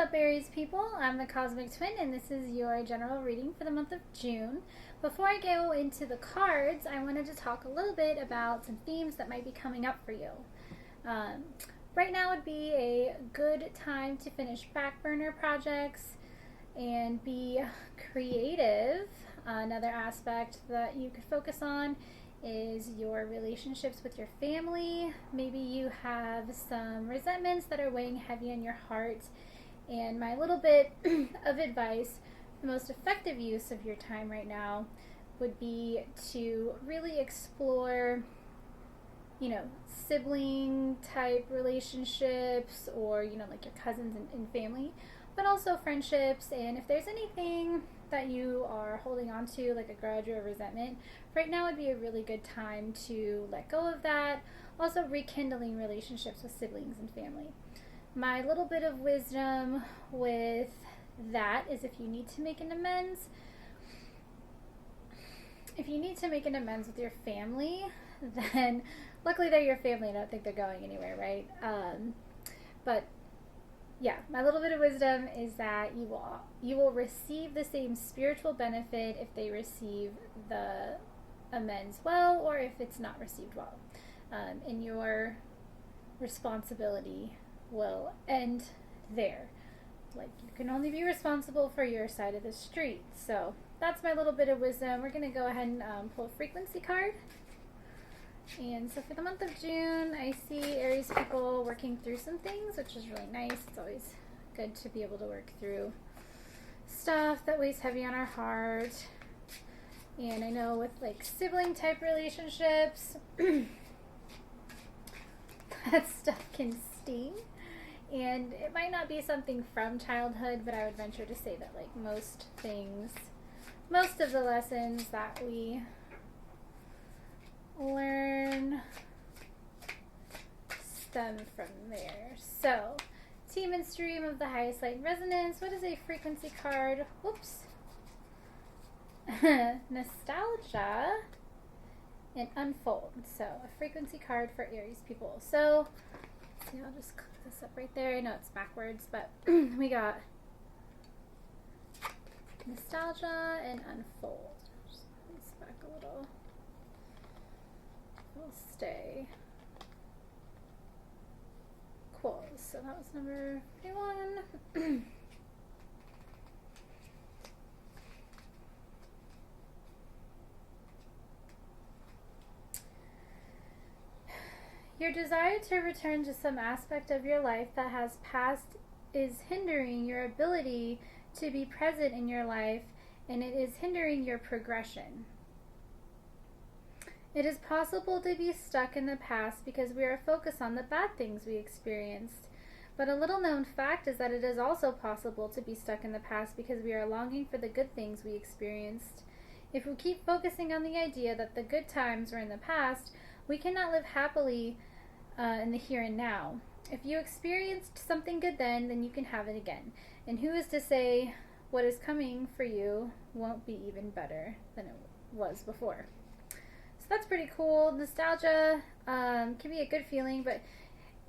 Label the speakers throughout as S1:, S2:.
S1: up, Aries people? I'm the Cosmic Twin, and this is your general reading for the month of June. Before I go into the cards, I wanted to talk a little bit about some themes that might be coming up for you. Right now would be a good time to finish back burner projects and be creative. Another aspect that you could focus on is your relationships with your family. Maybe you have some resentments that are weighing heavy on your heart. And my little bit of advice, the most effective use of your time right now would be to really explore, sibling type relationships or, like your cousins and family, but also friendships. And if there's anything that you are holding on to, like a grudge or a resentment, right now would be a really good time to let go of that. Also rekindling relationships with siblings and family. My little bit of wisdom with that is if you need to make an amends, with your family, then luckily they're your family. I don't think they're going anywhere, right? But yeah, my little bit of wisdom is that you will receive the same spiritual benefit if they receive the amends well, or if it's not received well. And your responsibility will end there. Like, you can only be responsible for your side of the street. So that's my little bit of wisdom. We're going to go ahead and pull a frequency card. And so for the month of June, I see Aries people working through some things, which is really nice. It's always good to be able to work through stuff that weighs heavy on our heart. And I know with like sibling type relationships, that stuff can sting. And it might not be something from childhood, but I would venture to say that like most of the lessons that we learn stem from there. So, team and stream of the highest light and resonance. What is a frequency card? Whoops. Nostalgia and unfold. So, a frequency card for Aries people. So, see, I'll just click this up right there. I know it's backwards, but we got nostalgia and unfold. Just move this back a little. We'll stay. Cool. So that was number 51. Your desire to return to some aspect of your life that has passed is hindering your ability to be present in your life, and it is hindering your progression. It is possible to be stuck in the past because we are focused on the bad things we experienced. But a little known fact is that it is also possible to be stuck in the past because we are longing for the good things we experienced. If we keep focusing on the idea that the good times were in the past, we cannot live happily in the here and now. If you experienced something good then you can have it again. And who is to say what is coming for you won't be even better than it was before? So that's pretty cool. Nostalgia can be a good feeling, but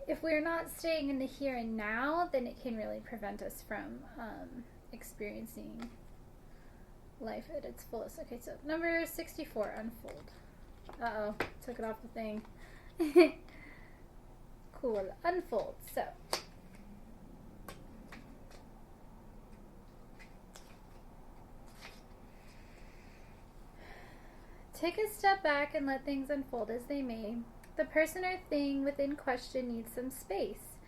S1: if we're not staying in the here and now, then it can really prevent us from experiencing life at its fullest. Okay, so number 64, unfold. Uh-oh, took it off the thing. Cool, unfold. So, take a step back and let things unfold as they may. The person or thing within question needs some space.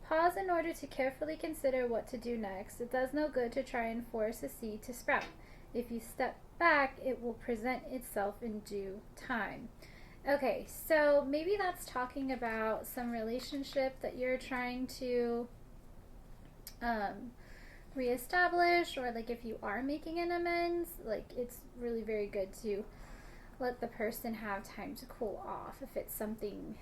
S1: Pause in order to carefully consider what to do next. It does no good to try and force a seed to sprout. If you step back, it will present itself in due time. Okay, so maybe that's talking about some relationship that you're trying to reestablish, or like if you are making an amends, like it's really very good to let the person have time to cool off if it's something,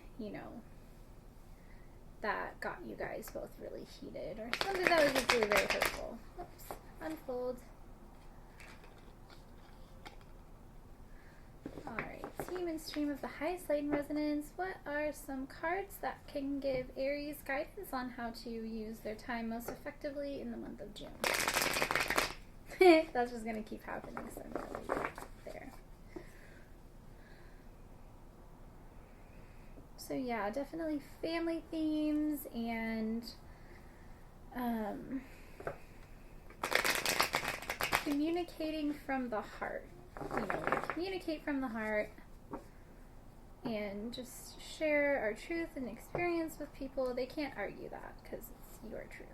S1: that got you guys both really heated or something that was just really very hurtful. Oops, unfold. Alright, team and divine stream of the highest light and resonance, what are some cards that can give Aries guidance on how to use their time most effectively in the month of June? That's just going to keep happening, so I'm going to leave it there. So yeah, definitely family themes and communicating from the heart. You know, communicate from the heart and just share our truth and experience with people. They can't argue that because it's your truth.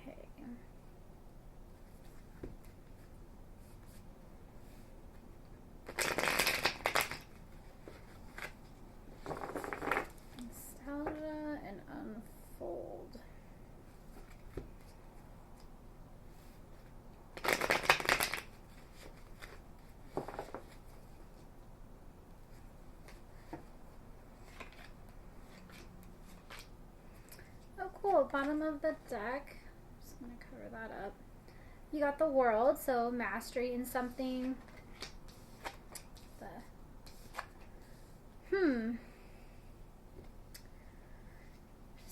S1: Okay. Nostalgia and unfold. Oh, cool. Bottom of the deck. I'm just going to cover that up. You got the World, so mastery in something.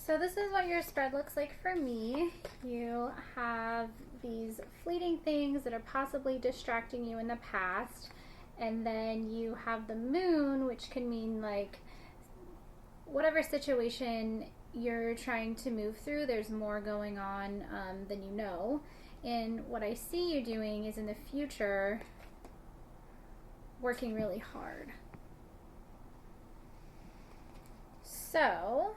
S1: So this is what your spread looks like for me. You have these fleeting things that are possibly distracting you in the past. And then you have the Moon, which can mean like whatever situation you're trying to move through, there's more going on than you know. And what I see you doing is in the future, working really hard. So,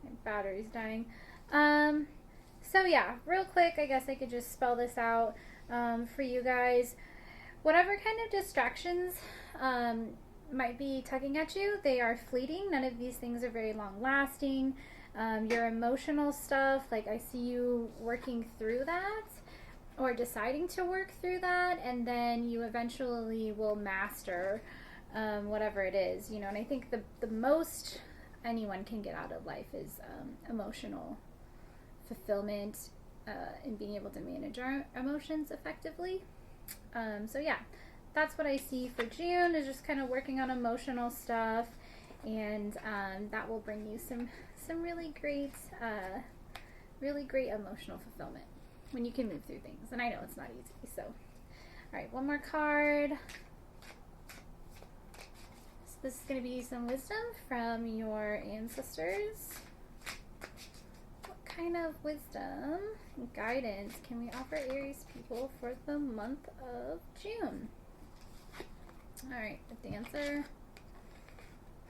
S1: my battery's dying. So yeah, real quick, I guess I could just spell this out for you guys. Whatever kind of distractions might be tugging at you, they are fleeting. None of these things are very long lasting. Your emotional stuff, like I see you working through that or deciding to work through that, and then you eventually will master whatever it is, you know. And I think the most anyone can get out of life is emotional fulfillment and being able to manage our emotions effectively. So yeah, that's what I see for June, is just kind of working on emotional stuff, and that will bring you some really great emotional fulfillment when you can move through things. And I know it's not easy. So, all right, one more card. So this is going to be some wisdom from your ancestors. What kind of wisdom and guidance can we offer Aries people for the month of June? All right, the Dancer.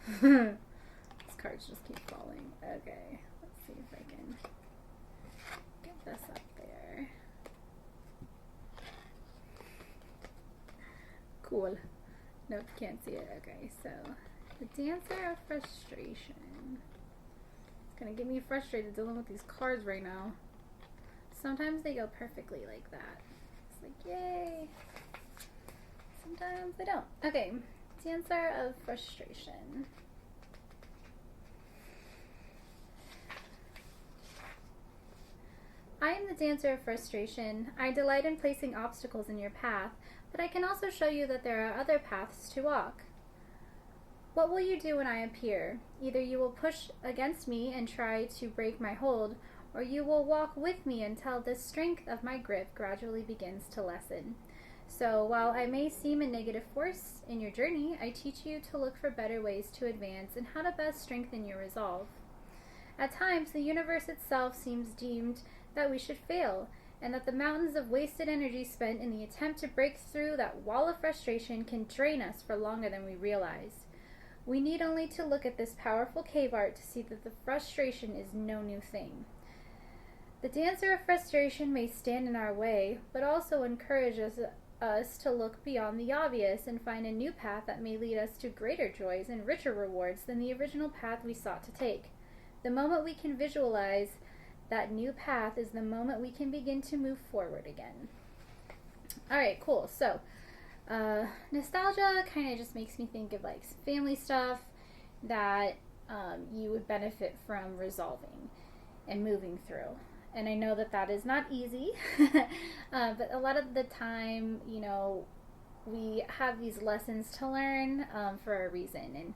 S1: These cards just keep falling. Okay, let's see if I can get this up there. Cool. Nope, can't see it. Okay, so the Dancer of Frustration. It's gonna get me frustrated dealing with these cards right now. Sometimes they go perfectly like that. It's like, yay. Sometimes they don't. Okay, Dancer of Frustration. I am the Dancer of Frustration. I delight in placing obstacles in your path, but I can also show you that there are other paths to walk. What will you do when I appear? Either you will push against me and try to break my hold, or you will walk with me until the strength of my grip gradually begins to lessen. So while I may seem a negative force in your journey, I teach you to look for better ways to advance and how to best strengthen your resolve. At times, the universe itself seems deemed that we should fail, and that the mountains of wasted energy spent in the attempt to break through that wall of frustration can drain us for longer than we realize. We need only to look at this powerful cave art to see that the frustration is no new thing. The Dancer of Frustration may stand in our way, but also encourages us to look beyond the obvious and find a new path that may lead us to greater joys and richer rewards than the original path we sought to take. The moment we can visualize that new path is the moment we can begin to move forward again. Alright, cool. So, nostalgia kind of just makes me think of like family stuff that you would benefit from resolving and moving through. And I know that that is not easy, but a lot of the time, you know, we have these lessons to learn for a reason. And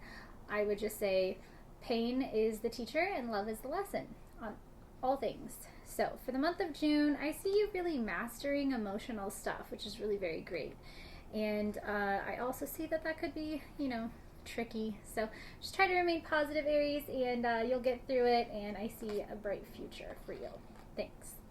S1: I would just say pain is the teacher and love is the lesson on all things. So for the month of June, I see you really mastering emotional stuff, which is really very great. And I also see that that could be, you know, tricky. So just try to remain positive, Aries, and you'll get through it. And I see a bright future for you. Thanks.